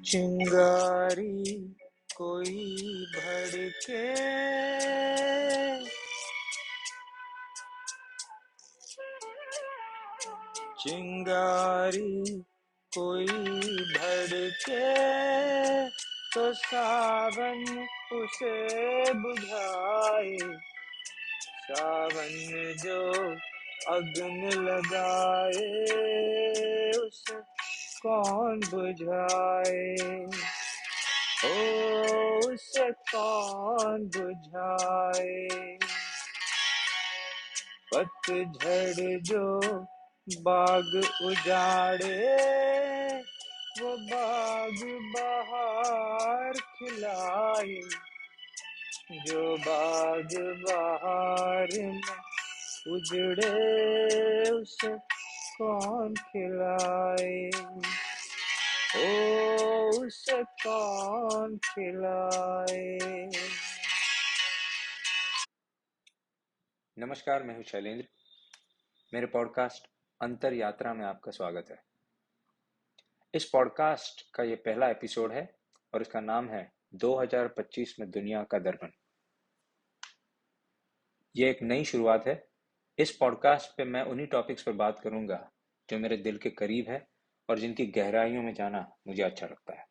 चिंगारी कोई भड़के, चिंगारी कोई भड़के तो सावन उसे बुझाए। सावन जो अग्नि लगाए उसे कौन बुझाए। ओ उसे कौन बुझाए। पतझड़ जो बाग उजाड़े वो बाग बहार खिलाए। जो बाग बहार में उजड़े उसे कौन खिलाए। ओ उसे कौन खिलाए। नमस्कार, मैं हूं शैलेंद्र। मेरे पॉडकास्ट अंतर यात्रा में आपका स्वागत है। इस पॉडकास्ट का ये पहला एपिसोड है और इसका नाम है 2025 में दुनिया का दर्पण। ये एक नई शुरुआत है। इस पॉडकास्ट पे मैं उन्हीं टॉपिक्स पर बात करूंगा जो मेरे दिल के करीब है और जिनकी गहराइयों में जाना मुझे अच्छा लगता है।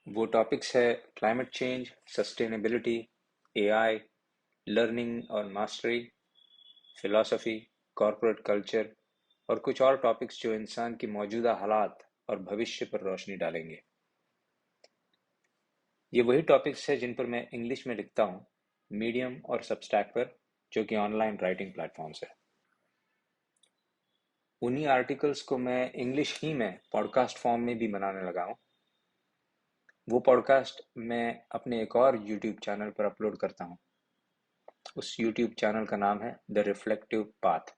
वो टॉपिक्स है climate change, sustainability, AI, learning और मास्टरी, फिलॉसफी, कॉर्पोरेट कल्चर और कुछ और टॉपिक्स जो इंसान की मौजूदा हालात और भविष्य पर रोशनी डालेंगे। ये वही टॉपिक्स है जिन पर मैं इंग्लिश में लिखता हूँ, मीडियम और सबस्टैक पर, जो कि ऑनलाइन राइटिंग प्लेटफॉर्म्स है। उन्हीं आर्टिकल्स को मैं इंग्लिश ही में पॉडकास्ट फॉर्म में भी बनाने लगा हूँ। वो पॉडकास्ट मैं अपने एक और यूट्यूब चैनल पर अपलोड करता हूँ। उस यूट्यूब चैनल का नाम है द रिफ्लेक्टिव पाथ।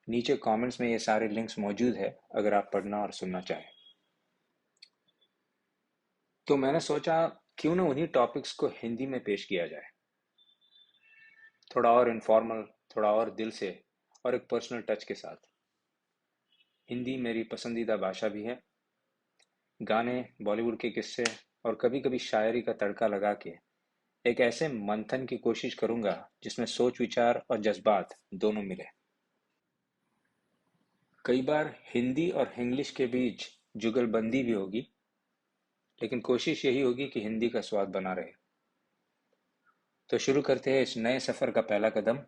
नीचे कमेंट्स में ये सारे लिंक्स मौजूद है अगर आप पढ़ना और सुनना चाहें। तो मैंने सोचा क्यों ना उन्हीं टॉपिक्स को हिंदी में पेश किया जाए, थोड़ा और इनफॉर्मल, थोड़ा और दिल से और एक पर्सनल टच के साथ। हिंदी मेरी पसंदीदा भाषा भी है। गाने, बॉलीवुड के किस्से और कभी कभी शायरी का तड़का लगा के एक ऐसे मंथन की कोशिश करूंगा जिसमें सोच, विचार और जज्बात दोनों मिले। कई बार हिंदी और इंग्लिश के बीच जुगलबंदी भी होगी, लेकिन कोशिश यही होगी कि हिंदी का स्वाद बना रहे। तो शुरू करते हैं इस नए सफर का पहला कदम।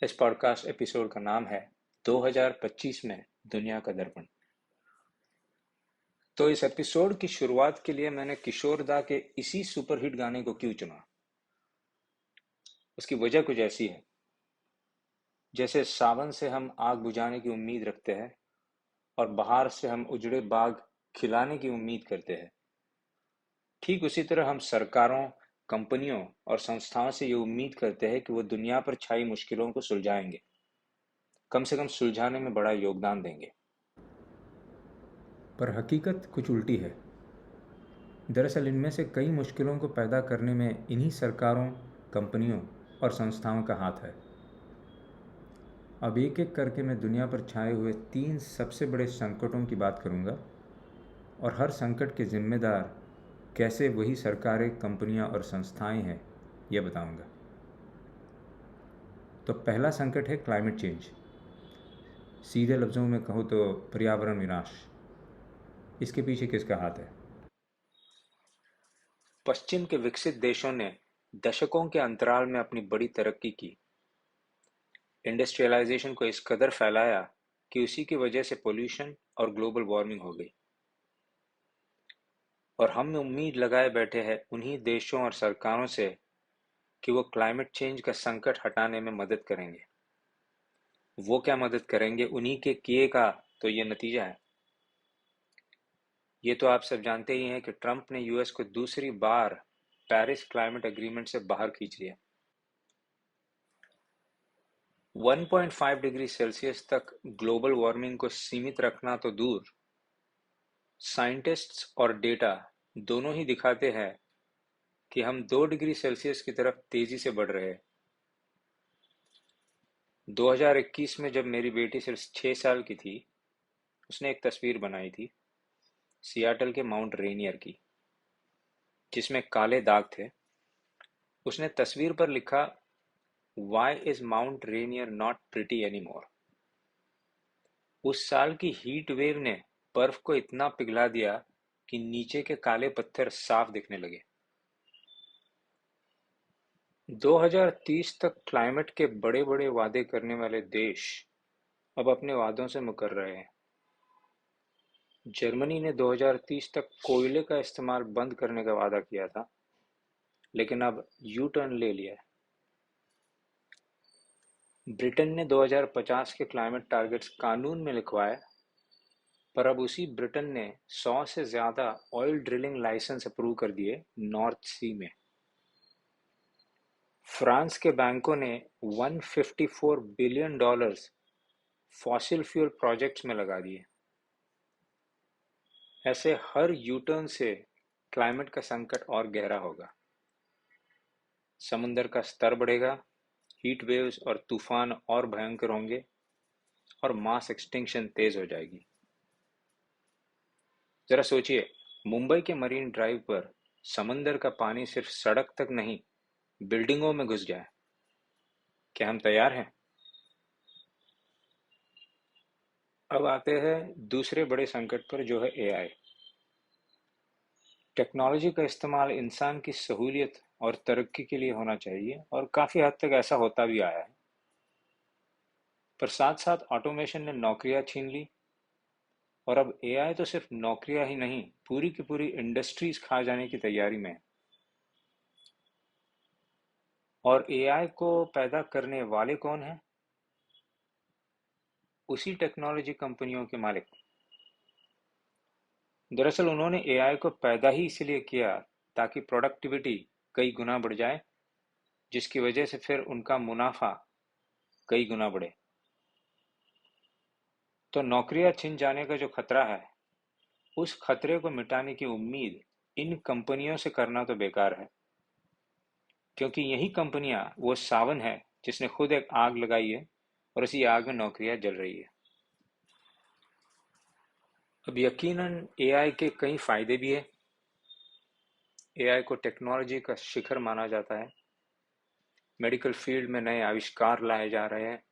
इस पॉडकास्ट एपिसोड का नाम है 2025 में दुनिया का दर्पण। तो इस एपिसोड की शुरुआत के लिए मैंने किशोर दा के इसी सुपरहिट गाने को क्यों चुना? उसकी वजह कुछ ऐसी है। जैसे सावन से हम आग बुझाने की उम्मीद रखते हैं और बहार से हम उजड़े बाग खिलाने की उम्मीद करते हैं, ठीक उसी तरह हम सरकारों, कंपनियों और संस्थाओं से ये उम्मीद करते हैं कि वो दुनिया पर छाई मुश्किलों को सुलझाएंगे, कम से कम सुलझाने में बड़ा योगदान देंगे। पर हकीकत कुछ उल्टी है। दरअसल इनमें से कई मुश्किलों को पैदा करने में इन्हीं सरकारों, कंपनियों और संस्थाओं का हाथ है। अब एक एक करके मैं दुनिया पर छाए हुए 3 सबसे बड़े संकटों की बात करूंगा और हर संकट के जिम्मेदार कैसे वही सरकारें, कंपनियां और संस्थाएं हैं, यह बताऊंगा। तो पहला संकट है क्लाइमेट चेंज। सीधे लफ्ज़ों में कहूँ तो पर्यावरण विनाश। इसके पीछे किसका हाथ है? पश्चिम के विकसित देशों ने दशकों के अंतराल में अपनी बड़ी तरक्की की। इंडस्ट्रियलाइजेशन को इस कदर फैलाया कि उसी की वजह से पोल्यूशन और ग्लोबल वार्मिंग हो गई। और हम उम्मीद लगाए बैठे हैं उन्हीं देशों और सरकारों से कि वो क्लाइमेट चेंज का संकट हटाने में मदद करेंगे। वो क्या मदद करेंगे, उन्हीं के किए का तो ये नतीजा है। ये तो आप सब जानते ही हैं कि ट्रंप ने यूएस को दूसरी बार पेरिस क्लाइमेट एग्रीमेंट से बाहर खींच लिया। 1.5 डिग्री सेल्सियस तक ग्लोबल वार्मिंग को सीमित रखना तो दूर, साइंटिस्ट्स और डेटा दोनों ही दिखाते हैं कि हम 2 डिग्री सेल्सियस की तरफ तेजी से बढ़ रहे हैं। 2021 में जब मेरी बेटी सिर्फ 6 साल की थी, उसने एक तस्वीर बनाई थी। सियाटल के माउंट रेनियर की, जिसमें काले दाग थे। उसने तस्वीर पर लिखा, "Why is Mount Rainier not pretty anymore?" उस साल की हीट वेव ने बर्फ को इतना पिघला दिया कि नीचे के काले पत्थर साफ दिखने लगे। 2030 तक क्लाइमेट के बड़े बड़े वादे करने वाले देश अब अपने वादों से मुकर रहे हैं। जर्मनी ने 2030 तक कोयले का इस्तेमाल बंद करने का वादा किया था, लेकिन अब यू टर्न ले लिया है। ब्रिटेन ने 2050 के क्लाइमेट टारगेट्स कानून में लिखवाए, पर अब उसी ब्रिटेन ने 100 से ज्यादा ऑयल ड्रिलिंग लाइसेंस अप्रूव कर दिए नॉर्थ सी में। फ्रांस के बैंकों ने $154 बिलियन फॉसिल फ्यूल प्रोजेक्ट्स में लगा दिए। ऐसे हर यू टर्न से क्लाइमेट का संकट और गहरा होगा। समुद्र का स्तर बढ़ेगा, हीट वेव्स और तूफान और भयंकर होंगे, और मास एक्सटिंक्शन तेज हो जाएगी। जरा सोचिए, मुंबई के मरीन ड्राइव पर समंदर का पानी सिर्फ सड़क तक नहीं, बिल्डिंगों में घुस जाए। क्या हम तैयार हैं? अब आते हैं दूसरे बड़े संकट पर, जो है एआई। टेक्नोलॉजी का इस्तेमाल इंसान की सहूलियत और तरक्की के लिए होना चाहिए, और काफी हद तक ऐसा होता भी आया है। पर साथ साथ ऑटोमेशन ने नौकरियां छीन ली, और अब एआई तो सिर्फ नौकरियां ही नहीं, पूरी की पूरी इंडस्ट्रीज खा जाने की तैयारी में है। और एआई को पैदा करने वाले कौन हैं? उसी टेक्नोलॉजी कंपनियों के मालिक। दरअसल उन्होंने एआई को पैदा ही इसलिए किया ताकि प्रोडक्टिविटी कई गुना बढ़ जाए, जिसकी वजह से फिर उनका मुनाफा कई गुना बढ़े। तो नौकरियां छिन जाने का जो खतरा है, उस खतरे को मिटाने की उम्मीद इन कंपनियों से करना तो बेकार है, क्योंकि यही कंपनियां वो सावन है जिसने खुद एक आग लगाई है, और इसी आग में नौकरियां जल रही है। अब यकीनन एआई के कई फायदे भी है। एआई को टेक्नोलॉजी का शिखर माना जाता है। मेडिकल फील्ड में नए आविष्कार लाए जा रहे हैं,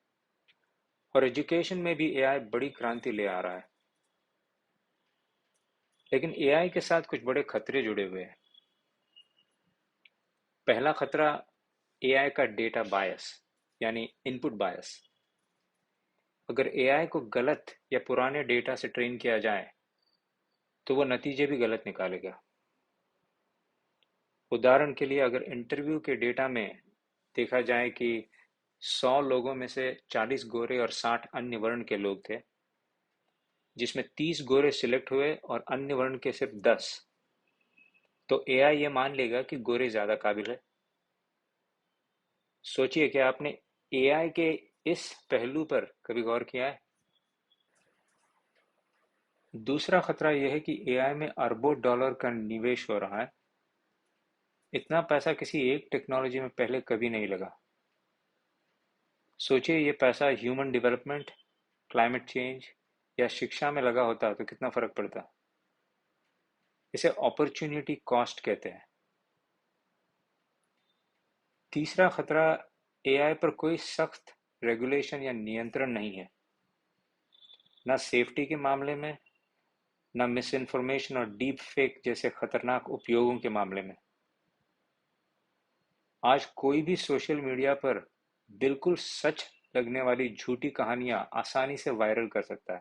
और एजुकेशन में भी एआई बड़ी क्रांति ले आ रहा है। लेकिन एआई के साथ कुछ बड़े खतरे जुड़े हुए हैं। पहला खतरा एआई का डेटा बायस, यानी इनपुट बायस। अगर एआई को गलत या पुराने डेटा से ट्रेन किया जाए तो वो नतीजे भी गलत निकालेगा। उदाहरण के लिए, अगर इंटरव्यू के डेटा में देखा जाए कि 100 लोगों में से 40 गोरे और 60 अन्य वर्ण के लोग थे, जिसमें 30 गोरे सिलेक्ट हुए और अन्य वर्ण के सिर्फ 10, तो एआई ये मान लेगा कि गोरे ज्यादा काबिल है। सोचिए, क्या आपने एआई के इस पहलू पर कभी गौर किया है? दूसरा खतरा यह है कि एआई में अरबों डॉलर का निवेश हो रहा है। इतना पैसा किसी एक टेक्नोलॉजी में पहले कभी नहीं लगा। सोचिए, ये पैसा ह्यूमन डेवलपमेंट, क्लाइमेट चेंज या शिक्षा में लगा होता तो कितना फर्क पड़ता। इसे अपॉर्चुनिटी कॉस्ट कहते हैं। तीसरा खतरा, एआई पर कोई सख्त रेगुलेशन या नियंत्रण नहीं है, ना सेफ्टी के मामले में, ना मिस इन्फॉर्मेशन और डीप फेक जैसे खतरनाक उपयोगों के मामले में। आज कोई भी सोशल मीडिया पर बिल्कुल सच लगने वाली झूठी कहानियां आसानी से वायरल कर सकता है।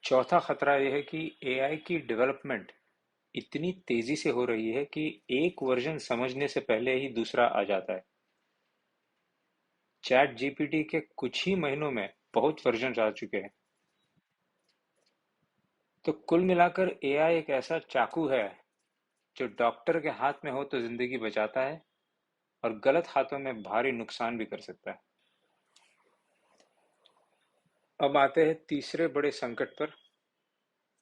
चौथा खतरा यह है कि एआई की डेवलपमेंट इतनी तेजी से हो रही है कि एक वर्जन समझने से पहले ही दूसरा आ जाता है। चैट जीपीटी के कुछ ही महीनों में बहुत वर्जन आ चुके हैं। तो कुल मिलाकर एआई एक ऐसा चाकू है जो डॉक्टर के हाथ में हो तो जिंदगी बचाता है, और गलत हाथों में भारी नुकसान भी कर सकता है। अब आते हैं तीसरे बड़े संकट पर,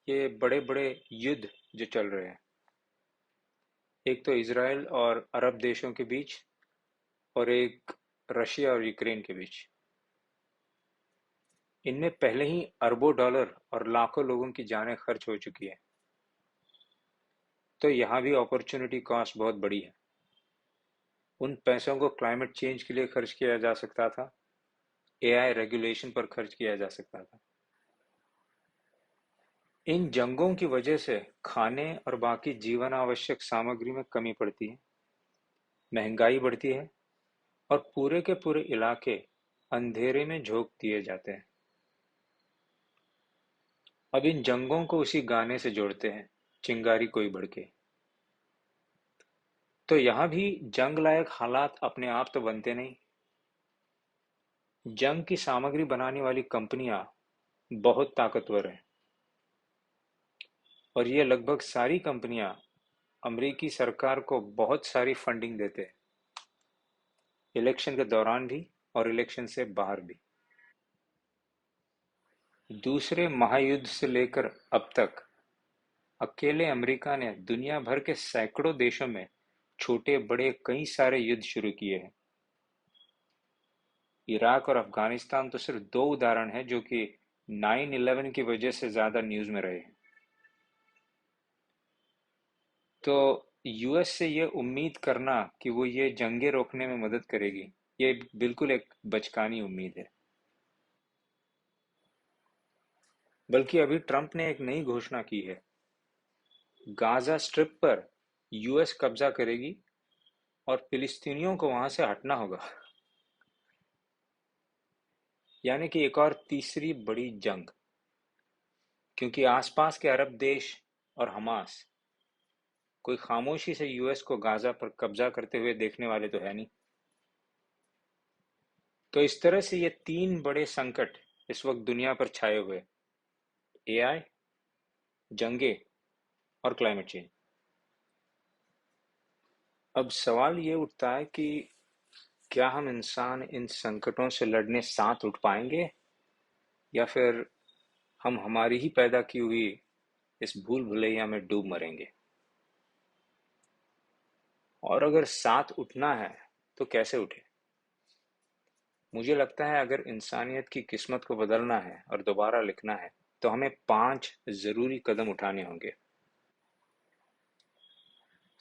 ये बड़े बड़े युद्ध जो चल रहे हैं। एक तो इसराइल और अरब देशों के बीच, और एक रशिया और यूक्रेन के बीच। इनमें पहले ही अरबों डॉलर और लाखों लोगों की जानें खर्च हो चुकी है। तो यहाँ भी अपॉर्चुनिटी कॉस्ट बहुत बड़ी है। उन पैसों को क्लाइमेट चेंज के लिए खर्च किया जा सकता था, एआई रेगुलेशन पर खर्च किया जा सकता था। इन जंगों की वजह से खाने और बाकी जीवन आवश्यक सामग्री में कमी पड़ती है, महंगाई बढ़ती है और पूरे के पूरे इलाके अंधेरे में झोंक दिए जाते हैं। अब इन जंगों को उसी गाने से जोड़ते हैं, चिंगारी कोई भड़के। तो यहाँ भी जंग लायक हालात अपने आप तो बनते नहीं। जंग की सामग्री बनाने वाली कंपनियां बहुत ताकतवर हैं और ये लगभग सारी कंपनियां अमेरिकी सरकार को बहुत सारी फंडिंग देते हैं, इलेक्शन के दौरान भी और इलेक्शन से बाहर भी। दूसरे महायुद्ध से लेकर अब तक अकेले अमेरिका ने दुनिया भर के सैकड़ों देशों में छोटे बड़े कई सारे युद्ध शुरू किए हैं। इराक और अफगानिस्तान तो सिर्फ दो उदाहरण हैं जो कि 9/11 की वजह से ज्यादा न्यूज में रहे हैं। तो यूएस से ये उम्मीद करना कि वो ये जंगें रोकने में मदद करेगी, ये बिल्कुल एक बचकानी उम्मीद है। बल्कि अभी ट्रंप ने एक नई घोषणा की है, गाजा स्ट्रिप पर यूएस कब्जा करेगी और फिलिस्तीनियों को वहां से हटना होगा। यानी कि एक और तीसरी बड़ी जंग, क्योंकि आसपास के अरब देश और हमास कोई खामोशी से यूएस को गाजा पर कब्जा करते हुए देखने वाले तो है नहीं। तो इस तरह से ये तीन बड़े संकट इस वक्त दुनिया पर छाए हुए, एआई, जंगे और क्लाइमेट चेंज। अब सवाल ये उठता है कि क्या हम इंसान इन संकटों से लड़ने साथ उठ पाएंगे या फिर हम हमारी ही पैदा की हुई इस भूल भुलैया में डूब मरेंगे। और अगर साथ उठना है तो कैसे उठे। मुझे लगता है अगर इंसानियत की किस्मत को बदलना है और दोबारा लिखना है तो हमें 5 जरूरी कदम उठाने होंगे।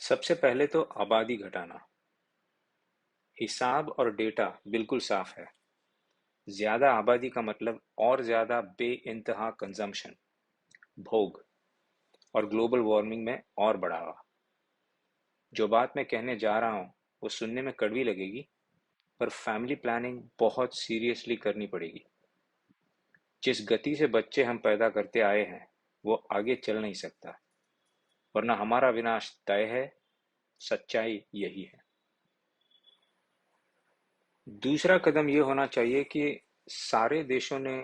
सबसे पहले तो आबादी घटाना। हिसाब और डेटा बिल्कुल साफ है। ज्यादा आबादी का मतलब और ज्यादा बेइंतहा कंजम्पशन, भोग और ग्लोबल वार्मिंग में और बढ़ावा। जो बात मैं कहने जा रहा हूँ वो सुनने में कड़वी लगेगी, पर फैमिली प्लानिंग बहुत सीरियसली करनी पड़ेगी। जिस गति से बच्चे हम पैदा करते आए हैं वो आगे चल नहीं सकता, वरना हमारा विनाश तय है। सच्चाई यही है। दूसरा कदम ये होना चाहिए कि सारे देशों ने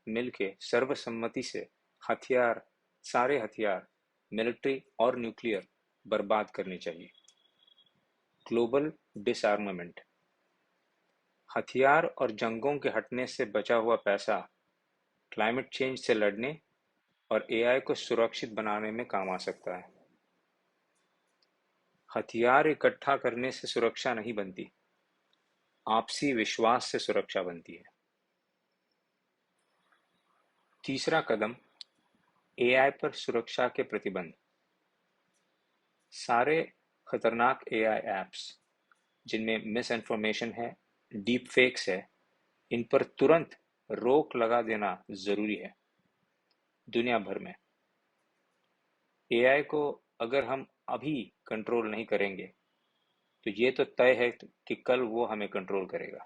मिलके सर्वसम्मति से हथियार, सारे हथियार, मिलिट्री और न्यूक्लियर बर्बाद करने चाहिए। ग्लोबल डिसआर्मामेंट। हथियार और जंगों के हटने से बचा हुआ पैसा क्लाइमेट चेंज से लड़ने और एआई को सुरक्षित बनाने में काम आ सकता है। हथियार इकट्ठा करने से सुरक्षा नहीं बनती, आपसी विश्वास से सुरक्षा बनती है। तीसरा कदम, एआई पर सुरक्षा के प्रतिबंध। सारे खतरनाक एआई ऐप्स जिनमें मिस इन्फॉर्मेशन है, डीप फेक्स है, इन पर तुरंत रोक लगा देना जरूरी है। दुनिया भर में एआई को अगर हम अभी कंट्रोल नहीं करेंगे तो ये तो तय है कि कल वो हमें कंट्रोल करेगा।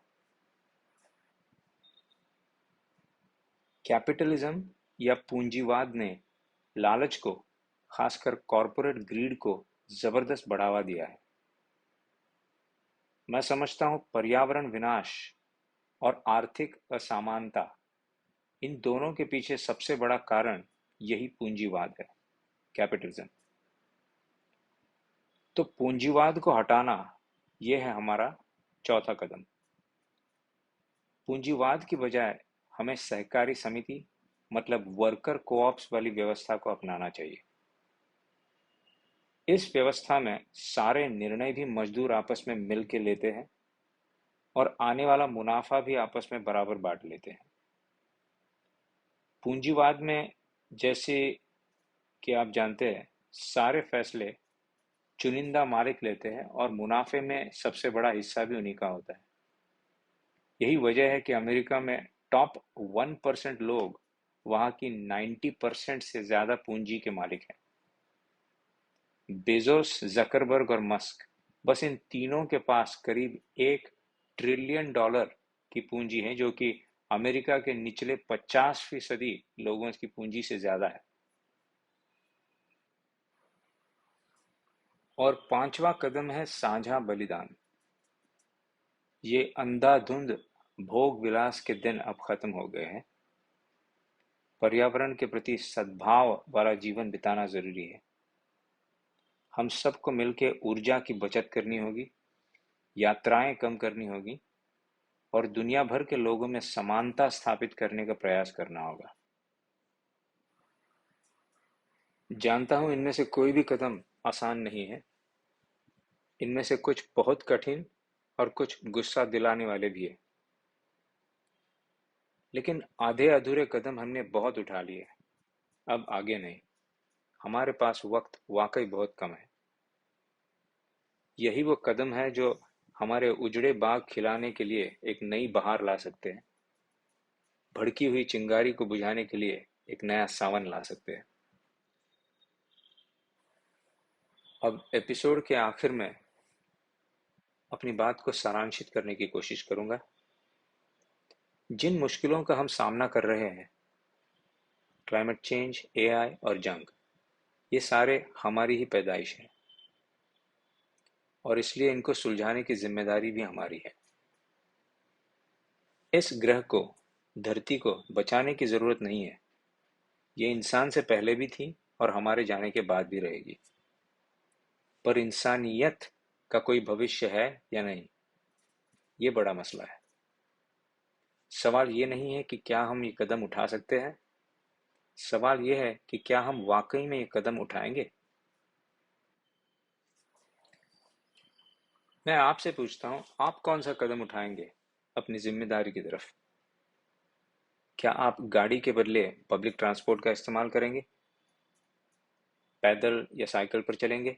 कैपिटलिज्म या पूंजीवाद ने लालच को, खासकर कॉरपोरेट ग्रीड को जबरदस्त बढ़ावा दिया है। मैं समझता हूं पर्यावरण विनाश और आर्थिक असमानता, इन दोनों के पीछे सबसे बड़ा कारण यही पूंजीवाद है, कैपिटलिज्म। तो पूंजीवाद को हटाना यह है हमारा चौथा कदम। पूंजीवाद की बजाय हमें सहकारी समिति, मतलब वर्कर कोऑप्स वाली व्यवस्था को अपनाना चाहिए। इस व्यवस्था में सारे निर्णय भी मजदूर आपस में मिल के लेते हैं और आने वाला मुनाफा भी आपस में बराबर बांट लेते हैं। पूंजीवाद में, जैसे कि आप जानते हैं, सारे फैसले चुनिंदा मालिक लेते हैं और मुनाफे में सबसे बड़ा हिस्सा भी उन्हीं का होता है। यही वजह है कि अमेरिका में टॉप 1% लोग वहां की 90% से ज्यादा पूंजी के मालिक हैं। बेजोस, जकरबर्ग और मस्क, बस इन तीनों के पास करीब $1 ट्रिलियन की पूंजी है, जो कि अमेरिका के निचले 50% लोगों की पूंजी से ज्यादा है। और पांचवा कदम है साझा बलिदान। ये अंधाधुंध भोग विलास के दिन अब खत्म हो गए हैं। पर्यावरण के प्रति सद्भाव वाला जीवन बिताना जरूरी है। हम सबको मिलकर ऊर्जा की बचत करनी होगी, यात्राएं कम करनी होगी और दुनिया भर के लोगों में समानता स्थापित करने का प्रयास करना होगा। जानता हूं इनमें से कोई भी कदम आसान नहीं है। इनमें से कुछ बहुत कठिन और कुछ गुस्सा दिलाने वाले भी है। लेकिन आधे अधूरे कदम हमने बहुत उठा लिए। अब आगे नहीं। हमारे पास वक्त वाकई बहुत कम है। यही वो कदम है जो हमारे उजड़े बाग खिलाने के लिए एक नई बहार ला सकते हैं, भड़की हुई चिंगारी को बुझाने के लिए एक नया सावन ला सकते हैं। अब एपिसोड के आखिर में अपनी बात को सारांशित करने की कोशिश करूंगा। जिन मुश्किलों का हम सामना कर रहे हैं, क्लाइमेट चेंज, एआई और जंग, ये सारे हमारी ही पैदाइश हैं और इसलिए इनको सुलझाने की जिम्मेदारी भी हमारी है। इस ग्रह को, धरती को बचाने की जरूरत नहीं है। ये इंसान से पहले भी थी और हमारे जाने के बाद भी रहेगी। पर इंसानियत का कोई भविष्य है या नहीं, ये बड़ा मसला है। सवाल ये नहीं है कि क्या हम ये कदम उठा सकते हैं, सवाल ये है कि क्या हम वाकई में ये कदम उठाएंगे। मैं आपसे पूछता हूँ, आप कौन सा कदम उठाएंगे अपनी जिम्मेदारी की तरफ? क्या आप गाड़ी के बदले पब्लिक ट्रांसपोर्ट का इस्तेमाल करेंगे, पैदल या साइकिल पर चलेंगे,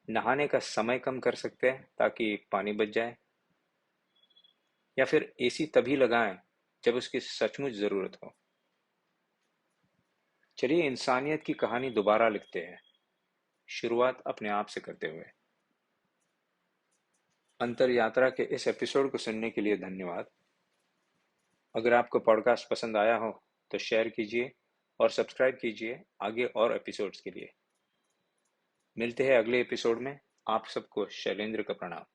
नहाने का समय कम कर सकते हैं ताकि पानी बच जाए, या फिर एसी तभी लगाएं जब उसकी सचमुच जरूरत हो? चलिए इंसानियत की कहानी दोबारा लिखते हैं, शुरुआत अपने आप से करते हुए। अंतर यात्रा के इस एपिसोड को सुनने के लिए धन्यवाद। अगर आपको पॉडकास्ट पसंद आया हो तो शेयर कीजिए और सब्सक्राइब कीजिए आगे और एपिसोड्स के लिए। मिलते हैं अगले एपिसोड में। आप सबको शैलेंद्र का प्रणाम।